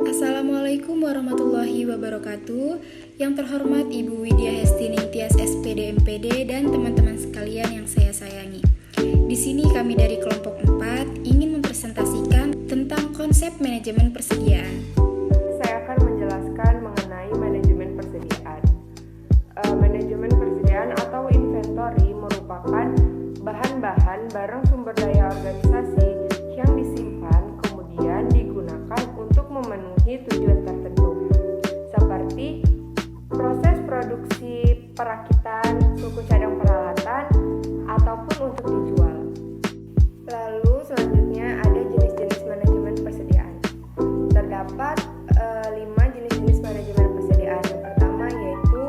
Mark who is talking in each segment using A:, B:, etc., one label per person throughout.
A: Assalamualaikum warahmatullahi wabarakatuh. Yang terhormat Ibu Widya Hestini Tias SPD MPD dan teman-teman sekalian yang saya sayangi. Di sini kami dari kelompok 4 ingin mempresentasikan tentang konsep manajemen persediaan.
B: Saya akan menjelaskan mengenai manajemen persediaan. Manajemen persediaan atau inventory merupakan bahan-bahan barang sumber daya organisasi yang disimpan kemudian digunakan untuk memenuhi tujuan tertentu, seperti proses produksi perakitan, suku cadang peralatan, ataupun untuk dijual. Lalu selanjutnya ada jenis-jenis manajemen persediaan. Terdapat 5 jenis-jenis manajemen persediaan. Yang pertama yaitu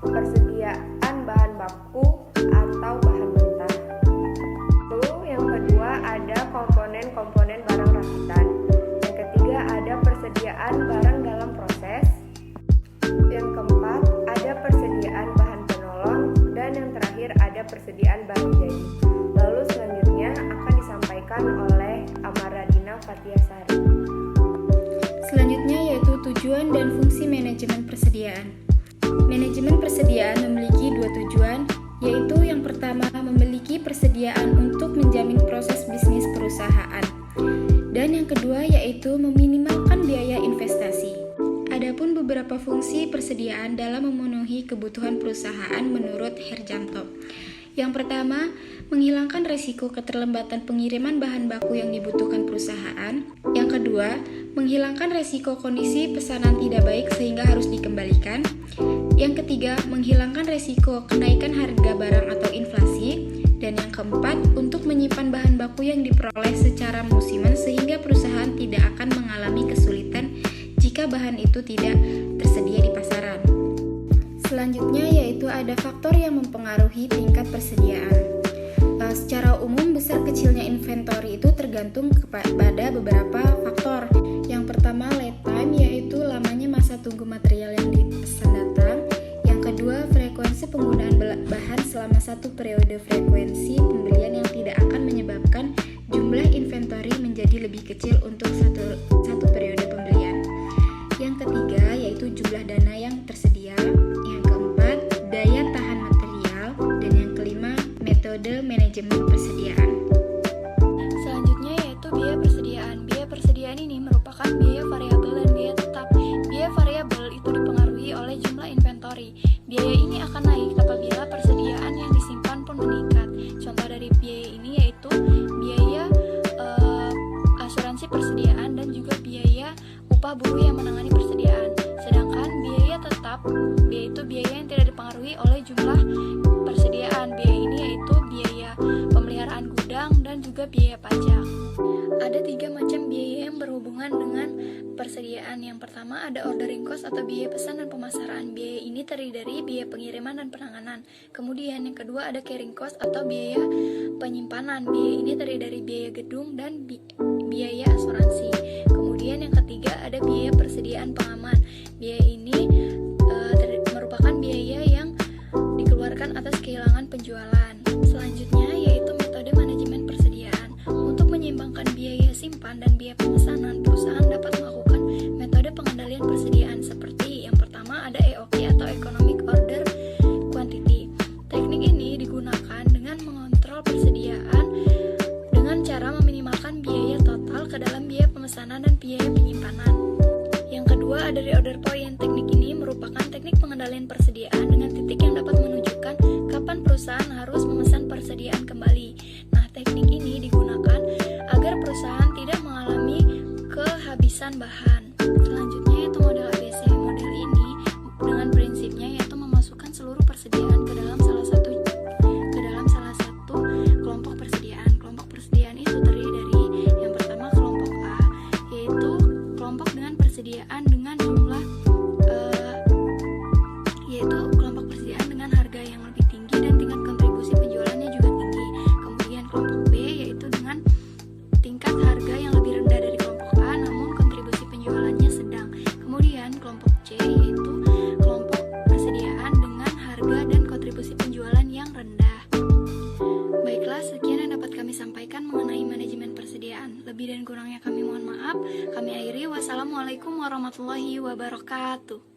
B: persediaan bahan baku atau bahan mentah. Lalu yang kedua ada komponen-komponen barang rakitan. Yang ketiga ada persediaan barang dalam proses. Yang keempat ada persediaan bahan penolong, dan yang terakhir ada persediaan bahan jadi. Lalu selanjutnya akan disampaikan oleh Amaradina Fatiasari.
A: Selanjutnya yaitu tujuan dan fungsi manajemen persediaan. Manajemen persediaan memiliki 2 tujuan, yaitu yang pertama memiliki persediaan untuk menjamin proses bisnis perusahaan, dan yang kedua yaitu meminimalkan biaya investasi. Adapun beberapa fungsi persediaan dalam memenuhi kebutuhan perusahaan menurut Herjanto. Yang pertama, menghilangkan risiko keterlambatan pengiriman bahan baku yang dibutuhkan perusahaan. Yang kedua, menghilangkan risiko kondisi pesanan tidak baik sehingga harus dikembalikan. Yang ketiga, menghilangkan risiko kenaikan harga barang atau inflasi. Dan yang keempat, untuk menyimpan bahan baku yang diperoleh secara musiman sehingga perusahaan tidak akan mengalami kesulitan jika bahan itu tidak tersedia di pasaran. Selanjutnya yaitu ada faktor yang mempengaruhi tingkat persediaan. Secara umum besar kecilnya inventory itu tergantung kepada beberapa faktor. Yang pertama lead time, yaitu lamanya masa tunggu material yang dipesan datang. Yang kedua frekuensi penggunaan bahan selama satu periode frekuensi pembelian yang tidak akan menyebabkan jumlah inventory menjadi lebih kecil untuk satu periode pembelian. Yang ketiga yaitu jumlah dana yang tersedia. Yang keempat daya tahan material, dan yang kelima metode manajemen persediaan.
C: Selanjutnya yaitu biaya persediaan. Biaya persediaan ini merupakan biaya variabel dan biaya tetap. Biaya variabel itu dipengaruhi oleh jumlah inventory. Biaya ini akan naik apabila persediaan yang disimpan pun meningkat. Contoh dari biaya ini yaitu biaya asuransi persediaan dan juga biaya upah buruh yang menangani persediaan. Sedangkan biaya tetap, yaitu biaya yang tidak dipengaruhi oleh jumlah persediaan. Biaya ini yaitu biaya pemeliharaan gudang dan juga biaya pajak. Ada 3 macam biaya yang berhubungan dengan persediaan. Yang pertama ada ordering cost atau biaya pesan dan pemasaran. Biaya ini terdiri dari biaya pengiriman dan penanganan. Kemudian yang kedua ada carrying cost atau biaya penyimpanan. Biaya ini terdiri dari biaya gedung dan biaya asuransi. Kemudian yang ketiga ada biaya persediaan pengaman. Biaya ini merupakan biaya yang dikeluarkan atas kehilangan penjualan. Selanjutnya yaitu metode manajemen persediaan. Untuk menyeimbangkan biaya simpan dan biaya pemesanan, perusahaan dapat melakukan metode pengendalian persediaan seperti yang pertama ada EOQ atau Economic Order Quantity. Teknik ini digunakan dengan mengontrol persediaan dengan cara meminimalkan biaya total ke dalam biaya pemesanan dan biaya penyimpanan. Yang kedua ada reorder point. Teknik ini merupakan teknik pengendalian persediaan dengan titik yang dapat menunjukkan kapan perusahaan harus memesan persediaan kembali. Nah, teknik ini digunakan agar perusahaan tidak mengalami kehabisan bahan. Selanjutnya yaitu model ABC. Model ini dengan prinsipnya yaitu memasukkan seluruh persediaan ke dalam salah satu kelompok persediaan. Kelompok persediaan itu terdiri dari yang pertama kelompok A, yaitu kelompok dengan persediaan dengan jumlah yaitu kelompok persediaan dengan harga yang lebih tinggi dan tingkat kontribusi penjualannya juga tinggi. Kemudian kelompok B yaitu dengan tingkat harga yang lebih rendah dari kelompok A namun kontribusi penjualannya sedang. Kemudian kelompok C yaitu kelompok persediaan dengan harga dan kontribusi penjualan yang rendah. Baiklah, sekian yang dapat kami sampaikan mengenai manajemen persediaan. Lebih dan kurangnya kami mohon maaf. Kami akhiri. Wassalamualaikum Wassalamualaikum warahmatullahi wabarakatuh.